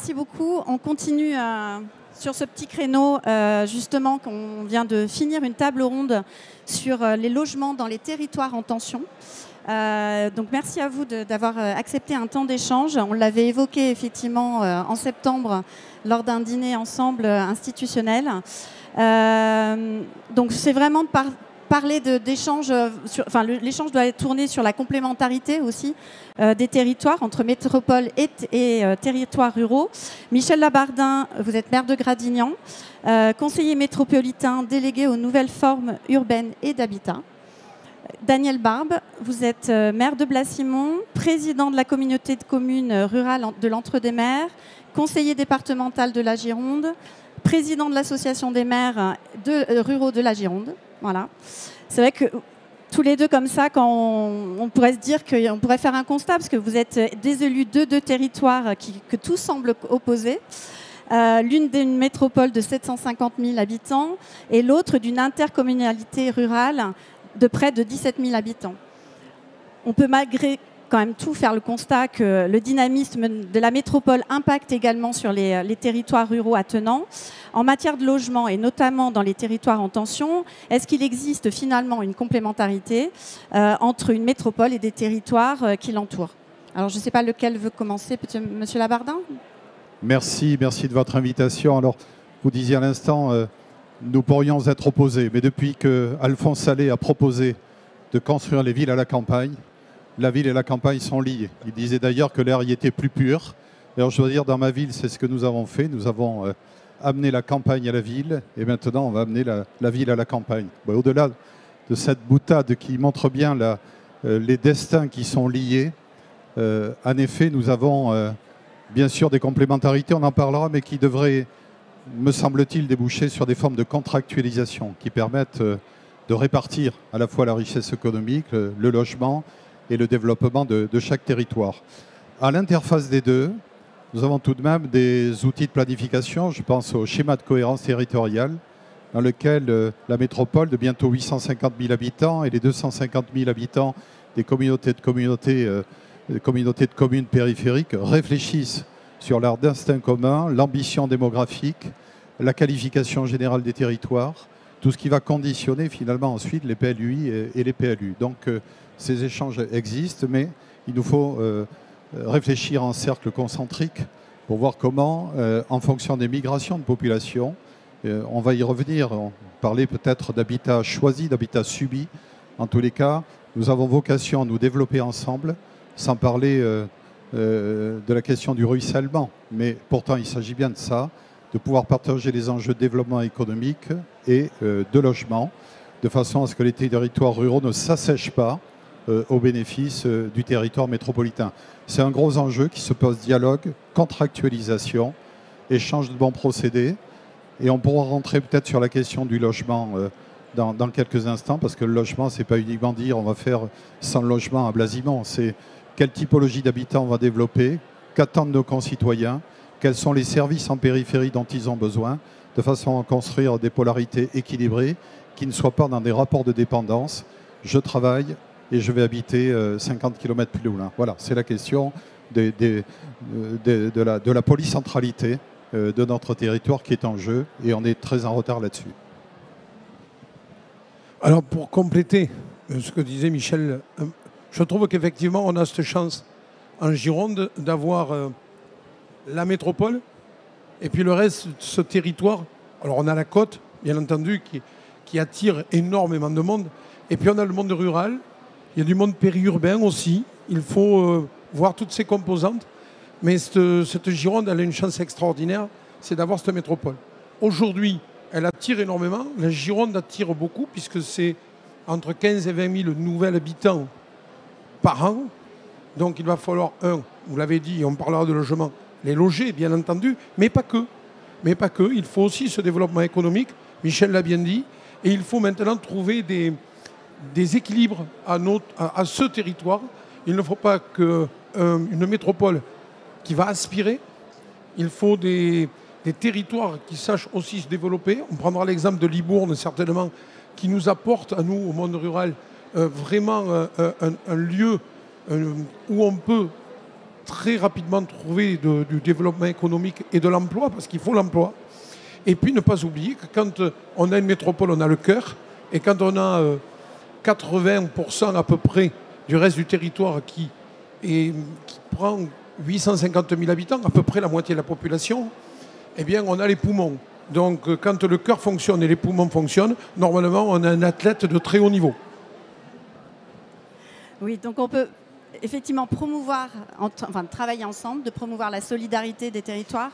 merci beaucoup. On continue sur ce petit créneau, justement, qu'on vient de finir une table ronde sur les logements dans les territoires en tension. Donc merci à vous d'avoir accepté un temps d'échange. On l'avait évoqué effectivement en septembre lors d'un dîner ensemble institutionnel. Donc c'est vraiment parler d'échange, l'échange doit être tourné sur la complémentarité aussi des territoires entre métropole et territoires ruraux. Michel Labardin, vous êtes maire de Gradignan, conseiller métropolitain délégué aux nouvelles formes urbaines et d'habitat. Daniel Barbe, vous êtes maire de Blasimont, président de la communauté de communes rurales de l'Entre-deux-Mers, conseiller départemental de la Gironde, président de l'association des maires ruraux de la Gironde. Voilà. C'est vrai que tous les deux comme ça, quand on pourrait se dire qu'on pourrait faire un constat, parce que vous êtes des élus de deux territoires que tout semble opposer. L'une d'une métropole de 750 000 habitants et l'autre d'une intercommunalité rurale de près de 17 000 habitants. On peut malgré quand même tout faire le constat que le dynamisme de la métropole impacte également sur les territoires ruraux attenants. En matière de logement et notamment dans les territoires en tension, est-ce qu'il existe finalement une complémentarité entre une métropole et des territoires qui l'entourent? Alors je ne sais pas lequel veut commencer, Monsieur Labardin. Merci de votre invitation. Alors vous disiez à l'instant, nous pourrions être opposés, mais depuis que Alphonse Salé a proposé de construire les villes à la campagne, la ville et la campagne sont liées. Il disait d'ailleurs que l'air y était plus pur. Alors je dois dire, dans ma ville, c'est ce que nous avons fait. Nous avons amené la campagne à la ville et maintenant on va amener la ville à la campagne. Bon, au-delà de cette boutade qui montre bien les destins qui sont liés, en effet, nous avons bien sûr des complémentarités, on en parlera, mais qui devraient, me semble-t-il, déboucher sur des formes de contractualisation qui permettent de répartir à la fois la richesse économique, le logement et le développement de chaque territoire. À l'interface des deux, nous avons tout de même des outils de planification. Je pense au schéma de cohérence territoriale, dans lequel la métropole de bientôt 850 000 habitants et les 250 000 habitants des communautés de communes périphériques réfléchissent sur leur destin commun, l'ambition démographique, la qualification générale des territoires, tout ce qui va conditionner finalement ensuite les PLUI et les PLU. Donc ces échanges existent, mais il nous faut réfléchir en cercle concentrique pour voir comment, en fonction des migrations de population, on va y revenir, on parlait peut-être d'habitat choisi, d'habitat subi. En tous les cas, nous avons vocation à nous développer ensemble, sans parler de la question du ruissellement. Mais pourtant, il s'agit bien de ça, de pouvoir partager les enjeux de développement économique et de logement, de façon à ce que les territoires ruraux ne s'assèchent pas au bénéfice du territoire métropolitain. C'est un gros enjeu qui se pose: dialogue, contractualisation, échange de bons procédés. Et on pourra rentrer peut-être sur la question du logement dans quelques instants, parce que le logement, ce n'est pas uniquement dire on va faire 100 logements à Blasimont. C'est quelle typologie d'habitants on va développer, qu'attendent nos concitoyens, quels sont les services en périphérie dont ils ont besoin, de façon à construire des polarités équilibrées qui ne soient pas dans des rapports de dépendance. Je travaille et je vais habiter 50 km plus loin. Voilà, c'est la question de la polycentralité de notre territoire qui est en jeu, et on est très en retard là-dessus. Alors pour compléter ce que disait Michel, je trouve qu'effectivement on a cette chance en Gironde d'avoir la métropole et puis le reste de ce territoire. Alors on a la côte, bien entendu, qui attire énormément de monde, et puis on a le monde rural, il y a du monde périurbain aussi. Il faut voir toutes ces composantes. Mais cette Gironde, elle a une chance extraordinaire, c'est d'avoir cette métropole. Aujourd'hui, elle attire énormément. La Gironde attire beaucoup, puisque c'est entre 15 et 20 000 nouveaux habitants par an. Donc il va falloir, vous l'avez dit, on parlera de logement, les loger, bien entendu, mais pas que. Mais pas que. Il faut aussi ce développement économique, Michel l'a bien dit, et il faut maintenant trouver des équilibres à ce territoire. Il ne faut pas qu'une métropole qui va aspirer. Il faut des territoires qui sachent aussi se développer. On prendra l'exemple de Libourne, certainement, qui nous apporte, à nous, au monde rural, vraiment un lieu où on peut très rapidement trouver du développement économique et de l'emploi, parce qu'il faut l'emploi. Et puis ne pas oublier que quand on a une métropole, on a le cœur, et quand on a 80% à peu près du reste du territoire qui prend 850 000 habitants, à peu près la moitié de la population, eh bien on a les poumons. Donc quand le cœur fonctionne et les poumons fonctionnent, normalement on a un athlète de très haut niveau. Oui, donc on peut effectivement promouvoir, travailler ensemble, de promouvoir la solidarité des territoires,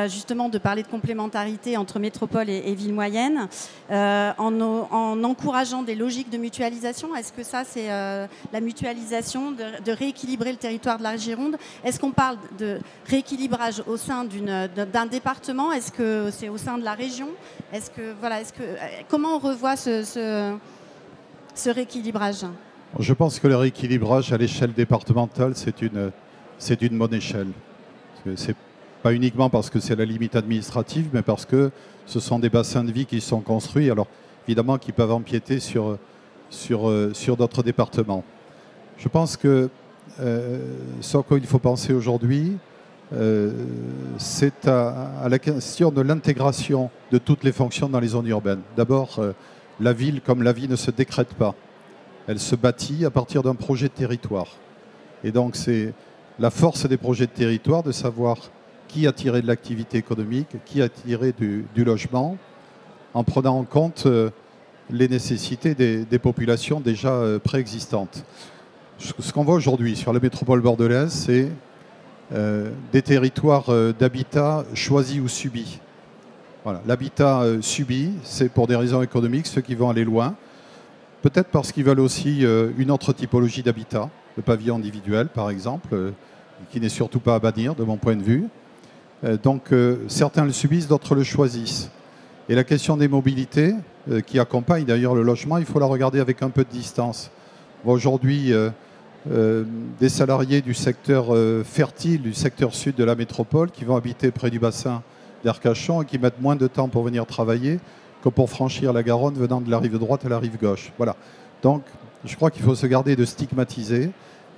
justement de parler de complémentarité entre métropole et villes moyennes, en encourageant des logiques de mutualisation. Est-ce que ça, c'est la mutualisation, de rééquilibrer le territoire de la Gironde? Est-ce qu'on parle de rééquilibrage au sein d'un département? Est-ce que c'est au sein de la région? Comment on revoit ce rééquilibrage? Je pense que le rééquilibrage à l'échelle départementale, c'est une bonne échelle. Ce n'est pas uniquement parce que c'est la limite administrative, mais parce que ce sont des bassins de vie qui sont construits, alors évidemment qui peuvent empiéter sur d'autres départements. Je pense que ce à quoi il faut penser aujourd'hui, c'est à la question de l'intégration de toutes les fonctions dans les zones urbaines. D'abord, la ville, comme la vie, ne se décrète pas. Elle se bâtit à partir d'un projet de territoire. Et donc, c'est la force des projets de territoire de savoir qui attirer de l'activité économique, qui attirer du logement, en prenant en compte les nécessités des populations déjà préexistantes. Ce qu'on voit aujourd'hui sur la métropole bordelaise, c'est des territoires d'habitat choisis ou subis. Voilà. L'habitat subi, c'est pour des raisons économiques, ceux qui vont aller loin. Peut-être parce qu'ils veulent aussi une autre typologie d'habitat, le pavillon individuel par exemple, qui n'est surtout pas à bannir de mon point de vue. Donc certains le subissent, d'autres le choisissent. Et la question des mobilités, qui accompagne d'ailleurs le logement, il faut la regarder avec un peu de distance. Aujourd'hui, des salariés du secteur fertile, du secteur sud de la métropole, qui vont habiter près du bassin d'Arcachon et qui mettent moins de temps pour venir travailler que pour franchir la Garonne venant de la rive droite à la rive gauche. Voilà. Donc, je crois qu'il faut se garder de stigmatiser.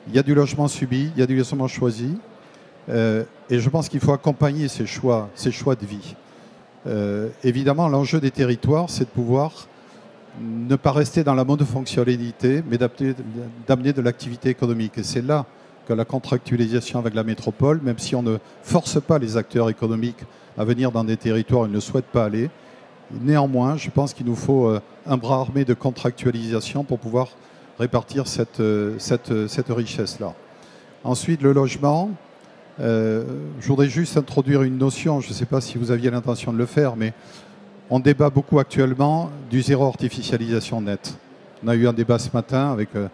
Il y a du logement subi, il y a du logement choisi. Et je pense qu'il faut accompagner ces choix de vie. Évidemment, l'enjeu des territoires, c'est de pouvoir ne pas rester dans la monofonctionnalité, mais d'amener de l'activité économique. Et c'est là que la contractualisation avec la métropole, même si on ne force pas les acteurs économiques à venir dans des territoires où ils ne souhaitent pas aller, néanmoins, je pense qu'il nous faut un bras armé de contractualisation pour pouvoir répartir cette richesse-là. Ensuite, le logement. Je voudrais juste introduire une notion, je ne sais pas si vous aviez l'intention de le faire, mais on débat beaucoup actuellement du zéro artificialisation nette. On a eu un débat ce matin avec le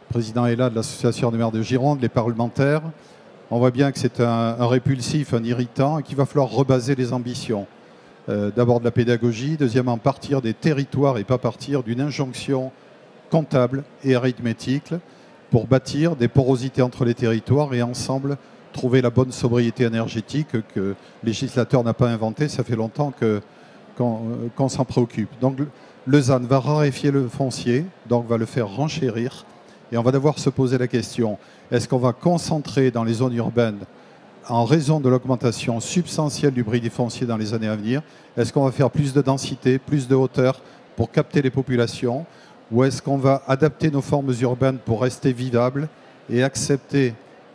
président Ella de l'Association des maires de Gironde, les parlementaires. On voit bien que c'est un répulsif, un irritant, et qu'il va falloir rebaser les ambitions. D'abord de la pédagogie, deuxièmement partir des territoires et pas partir d'une injonction comptable et arithmétique pour bâtir des porosités entre les territoires et ensemble trouver la bonne sobriété énergétique que le législateur n'a pas inventée. Ça fait longtemps qu'on s'en préoccupe. Donc le ZAN va raréfier le foncier, donc va le faire renchérir et on va devoir se poser la question, est-ce qu'on va concentrer dans les zones urbaines en raison de l'augmentation substantielle du prix des fonciers dans les années à venir, est-ce qu'on va faire plus de densité, plus de hauteur pour capter les populations, ou est-ce qu'on va adapter nos formes urbaines pour rester vivables et accepter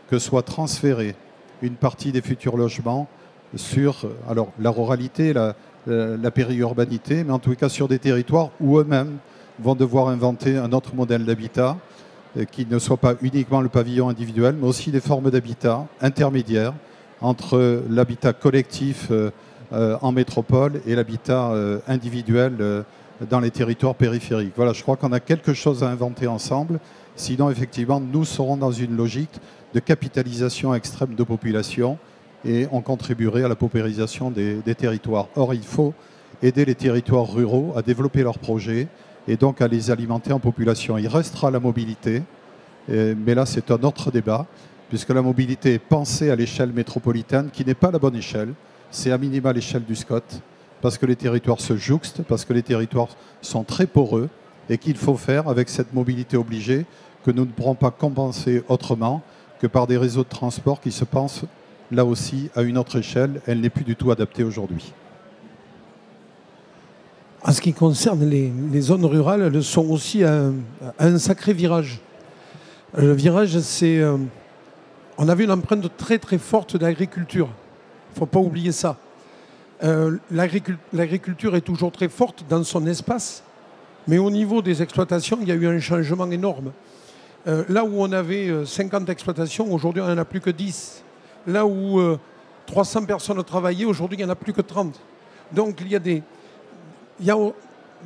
que soit transférée une partie des futurs logements sur la ruralité, la périurbanité, mais en tout cas sur des territoires où eux-mêmes vont devoir inventer un autre modèle d'habitat qui ne soit pas uniquement le pavillon individuel, mais aussi des formes d'habitat intermédiaires entre l'habitat collectif en métropole et l'habitat individuel dans les territoires périphériques. Voilà, je crois qu'on a quelque chose à inventer ensemble. Sinon, effectivement, nous serons dans une logique de capitalisation extrême de population et on contribuerait à la paupérisation des territoires. Or, il faut aider les territoires ruraux à développer leurs projets et donc à les alimenter en population. Il restera la mobilité, mais là c'est un autre débat, puisque la mobilité est pensée à l'échelle métropolitaine, qui n'est pas la bonne échelle, c'est à minima l'échelle du SCOT, parce que les territoires se jouxtent, parce que les territoires sont très poreux, et qu'il faut faire avec cette mobilité obligée, que nous ne pourrons pas compenser autrement que par des réseaux de transport qui se pensent là aussi à une autre échelle. Elle n'est plus du tout adaptée aujourd'hui. En ce qui concerne les zones rurales, elles sont aussi à un sacré virage. Le virage, c'est... on avait une empreinte très très forte d'agriculture. Il ne faut pas oublier ça. L'agriculture est toujours très forte dans son espace, mais au niveau des exploitations, il y a eu un changement énorme. Là où on avait 50 exploitations, aujourd'hui on n'en a plus que 10. Là où 300 personnes travaillaient, aujourd'hui il n'y en a plus que 30. Donc il y a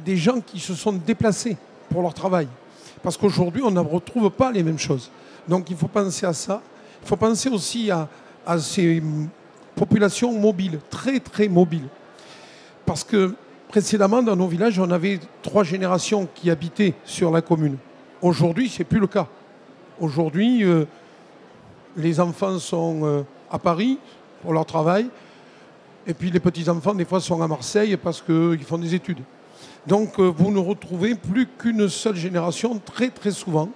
des gens qui se sont déplacés pour leur travail. Parce qu'aujourd'hui on ne retrouve pas les mêmes choses. Donc il faut penser à ça. Il faut penser aussi à ces populations mobiles, très très mobiles. Parce que précédemment dans nos villages, on avait 3 générations qui habitaient sur la commune. Aujourd'hui, ce n'est plus le cas. Aujourd'hui, les enfants sont à Paris pour leur travail. Et puis les petits-enfants, des fois, sont à Marseille parce qu'ils font des études. Donc, vous ne retrouvez plus qu'une seule génération très, très souvent.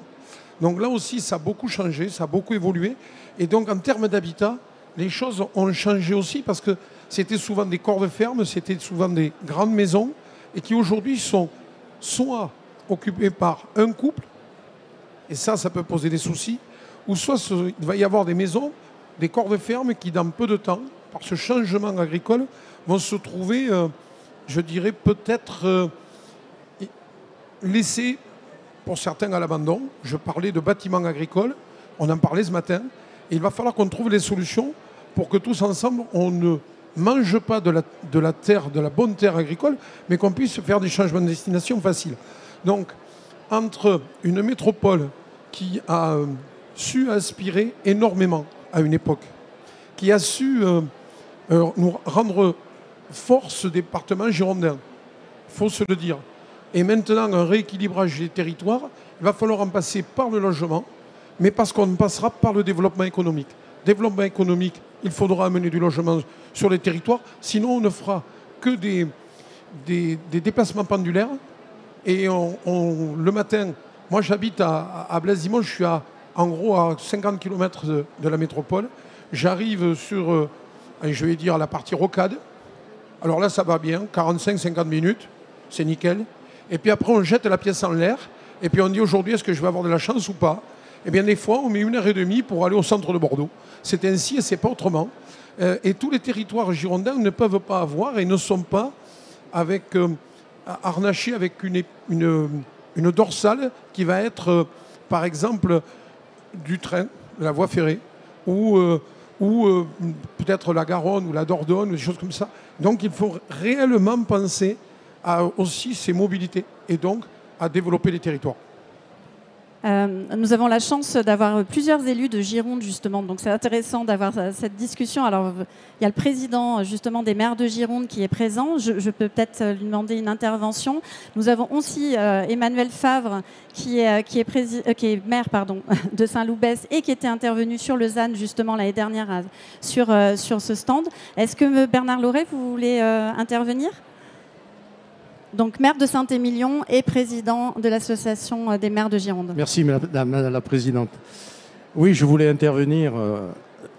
Donc là aussi, ça a beaucoup changé, ça a beaucoup évolué. Et donc, en termes d'habitat, les choses ont changé aussi parce que c'était souvent des corps de ferme, c'était souvent des grandes maisons et qui aujourd'hui sont soit occupées par un couple, et ça peut poser des soucis, ou soit il va y avoir des maisons, des corps de ferme qui, dans peu de temps, par ce changement agricole, vont se trouver, je dirais, peut-être laissés, pour certains, à l'abandon. Je parlais de bâtiments agricoles, on en parlait ce matin, et il va falloir qu'on trouve les solutions pour que tous ensemble, on ne mange pas de la terre, de la bonne terre agricole, mais qu'on puisse faire des changements de destination faciles. Donc, entre une métropole qui a su aspirer énormément à une époque, qui a su nous rendre force département girondin, il faut se le dire, et maintenant un rééquilibrage des territoires, il va falloir en passer par le logement, mais parce qu'on passera par le développement économique. Développement économique, il faudra amener du logement sur les territoires, sinon on ne fera que des déplacements pendulaires. Et le matin, moi j'habite à Blaise-Dimont, je suis en gros à 50 km de la métropole. J'arrive sur, je vais dire, la partie rocade. Alors là, ça va bien, 45-50 minutes, c'est nickel. Et puis après, on jette la pièce en l'air. Et puis on dit aujourd'hui, est-ce que je vais avoir de la chance ou pas? Eh bien, des fois, on met 1h30 pour aller au centre de Bordeaux. C'est ainsi et c'est pas autrement. Et tous les territoires girondins ne peuvent pas avoir et ne sont pas harnachés avec une dorsale qui va être, par exemple, du train, de la voie ferrée, ou peut-être la Garonne ou la Dordogne, des choses comme ça. Donc, il faut réellement penser à aussi ces mobilités et donc à développer les territoires. Nous avons la chance d'avoir plusieurs élus de Gironde, justement, donc c'est intéressant d'avoir cette discussion. Alors, il y a le président, justement, des maires de Gironde qui est présent. Je peux peut-être lui demander une intervention. Nous avons aussi Emmanuel Favre, qui est maire de Saint-Loubès et qui était intervenu sur le ZAN, justement, l'année dernière sur ce stand. Est-ce que Bernard Lauré, vous voulez intervenir ? Donc maire de Saint-Émilion et président de l'association des maires de Gironde. Merci Madame la Présidente. Oui, je voulais intervenir.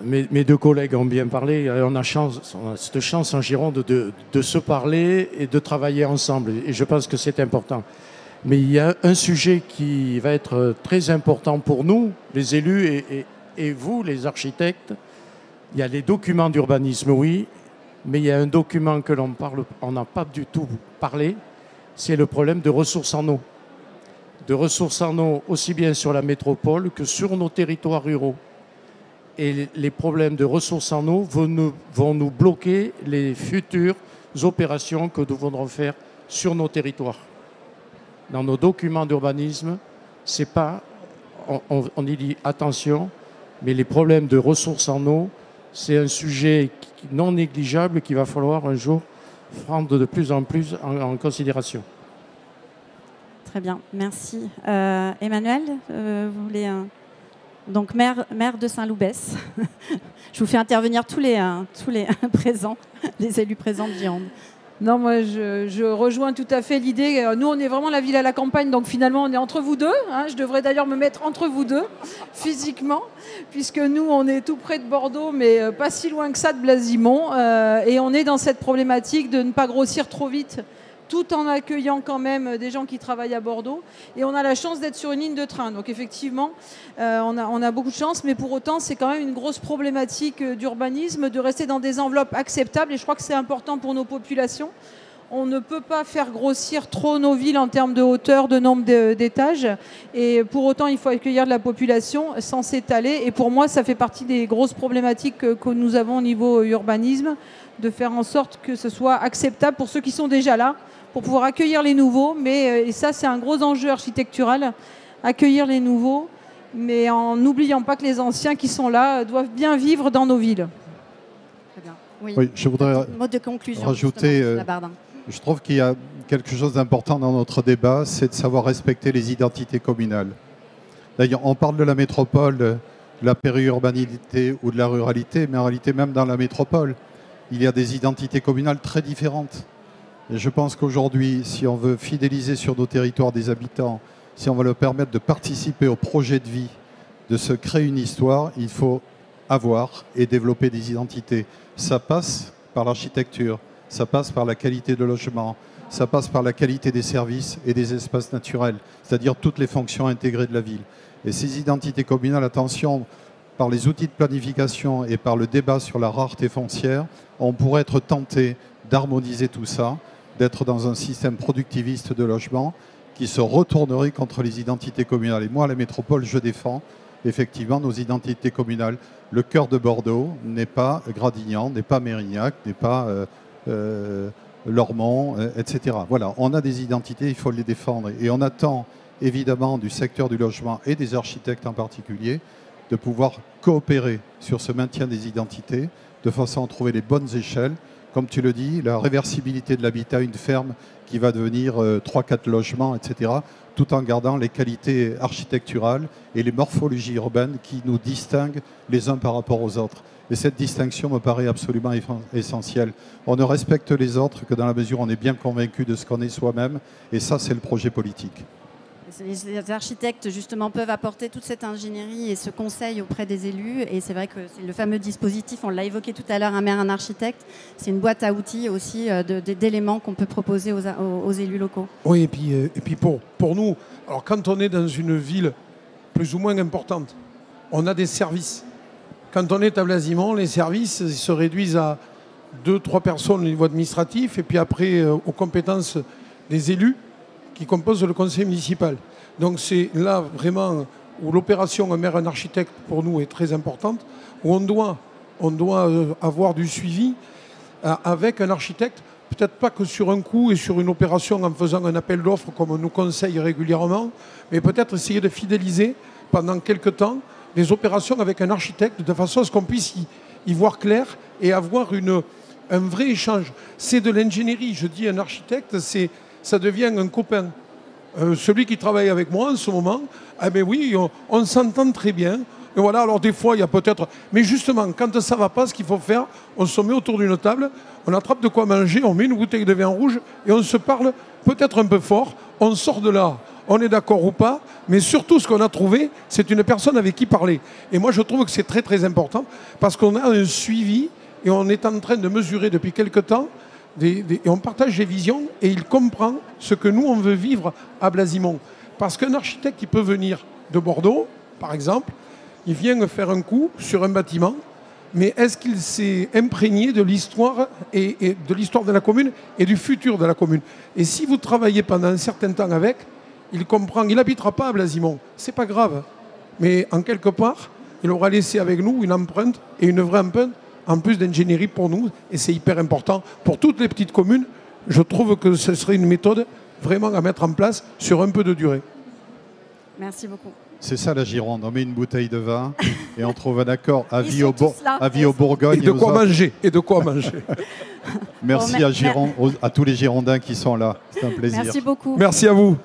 Mes 2 collègues ont bien parlé. On a cette chance en Gironde de se parler et de travailler ensemble. Et je pense que c'est important. Mais il y a un sujet qui va être très important pour nous, les élus et vous, les architectes. Il y a les documents d'urbanisme, oui. Mais il y a un document que on n'a pas du tout parlé, c'est le problème de ressources en eau. De ressources en eau aussi bien sur la métropole que sur nos territoires ruraux. Et les problèmes de ressources en eau vont nous bloquer les futures opérations que nous voudrons faire sur nos territoires. Dans nos documents d'urbanisme, c'est pas, on y dit attention, mais les problèmes de ressources en eau, c'est un sujet non négligeable qu'il va falloir un jour prendre de plus en plus en considération. Très bien, merci. Emmanuel, vous voulez... Donc maire de Saint-Loubès. Je vous fais intervenir tous les présents, les élus présents de Gironde. Non, moi je rejoins tout à fait l'idée. Nous, on est vraiment la ville à la campagne, donc finalement, on est entre vous deux. Hein. Je devrais d'ailleurs me mettre entre vous deux, physiquement, puisque nous, on est tout près de Bordeaux, mais pas si loin que ça de Blasimont. Et on est dans cette problématique de ne pas grossir trop vite, tout en accueillant quand même des gens qui travaillent à Bordeaux. Et on a la chance d'être sur une ligne de train. Donc effectivement, on a beaucoup de chance, mais pour autant, c'est quand même une grosse problématique d'urbanisme, de rester dans des enveloppes acceptables. Et je crois que c'est important pour nos populations. On ne peut pas faire grossir trop nos villes en termes de hauteur, de nombre d'étages. Et pour autant, il faut accueillir de la population sans s'étaler. Et pour moi, ça fait partie des grosses problématiques que nous avons au niveau urbanisme, de faire en sorte que ce soit acceptable pour ceux qui sont déjà là, pour pouvoir accueillir les nouveaux. Mais, et ça, c'est un gros enjeu architectural, accueillir les nouveaux, mais en n'oubliant pas que les anciens qui sont là doivent bien vivre dans nos villes. Très bien. Oui. Oui, je voudrais Mode de conclusion, rajouter, Labardin. je trouve qu'il y a quelque chose d'important dans notre débat, c'est de savoir respecter les identités communales. D'ailleurs, on parle de la métropole, de la périurbanité ou de la ruralité, mais en réalité, même dans la métropole, il y a des identités communales très différentes. Et je pense qu'aujourd'hui, si on veut fidéliser sur nos territoires des habitants, si on veut leur permettre de participer au projet de vie, de se créer une histoire, il faut avoir et développer des identités. Ça passe par l'architecture, ça passe par la qualité de logement, ça passe par la qualité des services et des espaces naturels, c'est-à-dire toutes les fonctions intégrées de la ville. Et ces identités communales, attention, par les outils de planification et par le débat sur la rareté foncière, on pourrait être tenté d'harmoniser tout ça, d'être dans un système productiviste de logement qui se retournerait contre les identités communales. Et moi, à la métropole, je défends effectivement nos identités communales. Le cœur de Bordeaux n'est pas Gradignan, n'est pas Mérignac, n'est pas Lormont, etc. Voilà, on a des identités, il faut les défendre. Et on attend évidemment du secteur du logement et des architectes en particulier de pouvoir coopérer sur ce maintien des identités de façon à trouver les bonnes échelles. Comme tu le dis, la réversibilité de l'habitat, une ferme qui va devenir 3-4 logements, etc., tout en gardant les qualités architecturales et les morphologies urbaines qui nous distinguent les uns par rapport aux autres. Et cette distinction me paraît absolument essentielle. On ne respecte les autres que dans la mesure où on est bien convaincu de ce qu'on est soi-même, et ça, c'est le projet politique. Les architectes, justement, peuvent apporter toute cette ingénierie et ce conseil auprès des élus. Et c'est vrai que c'est le fameux dispositif, on l'a évoqué tout à l'heure, un maire, un architecte. C'est une boîte à outils aussi d'éléments qu'on peut proposer aux élus locaux. Oui, et puis pour nous, alors quand on est dans une ville plus ou moins importante, on a des services. Quand on est à Blasimont, les services se réduisent à 2-3 personnes au niveau administratif et puis après aux compétences des élus qui composent le conseil municipal. Donc c'est là vraiment où l'opération un maire, un architecte pour nous est très importante, où on doit avoir du suivi avec un architecte, peut-être pas que sur un coup et sur une opération en faisant un appel d'offres comme on nous conseille régulièrement, mais peut-être essayer de fidéliser pendant quelques temps des opérations avec un architecte de façon à ce qu'on puisse y voir clair et avoir un vrai échange. C'est de l'ingénierie, je dis un architecte, ça devient un copain. Celui qui travaille avec moi en ce moment, ah ben oui, on s'entend très bien. Et voilà, alors des fois, il y a peut-être... Mais justement, quand ça ne va pas, ce qu'il faut faire, on se met autour d'une table, on attrape de quoi manger, on met une bouteille de vin rouge et on se parle peut-être un peu fort. On sort de là, on est d'accord ou pas, mais surtout ce qu'on a trouvé, c'est une personne avec qui parler. Et moi, je trouve que c'est très très important parce qu'on a un suivi et on est en train de mesurer depuis quelque temps et on partage des visions et il comprend ce que nous, on veut vivre à Blasimont. Parce qu'un architecte qui peut venir de Bordeaux, par exemple, il vient faire un coup sur un bâtiment, mais est-ce qu'il s'est imprégné de l'histoire et de l'histoire de la commune et du futur de la commune? Et si vous travaillez pendant un certain temps avec, il comprend, il n'habitera pas à Blasimont, c'est pas grave, mais en quelque part, il aura laissé avec nous une empreinte et une vraie empreinte en plus d'ingénierie pour nous, et c'est hyper important. Pour toutes les petites communes, je trouve que ce serait une méthode vraiment à mettre en place sur un peu de durée. Merci beaucoup. C'est ça la Gironde, on met une bouteille de vin et on trouve un accord à vie au Bourgogne. Et de quoi manger. Merci à tous les Girondins qui sont là, c'est un plaisir. Merci beaucoup. Merci à vous.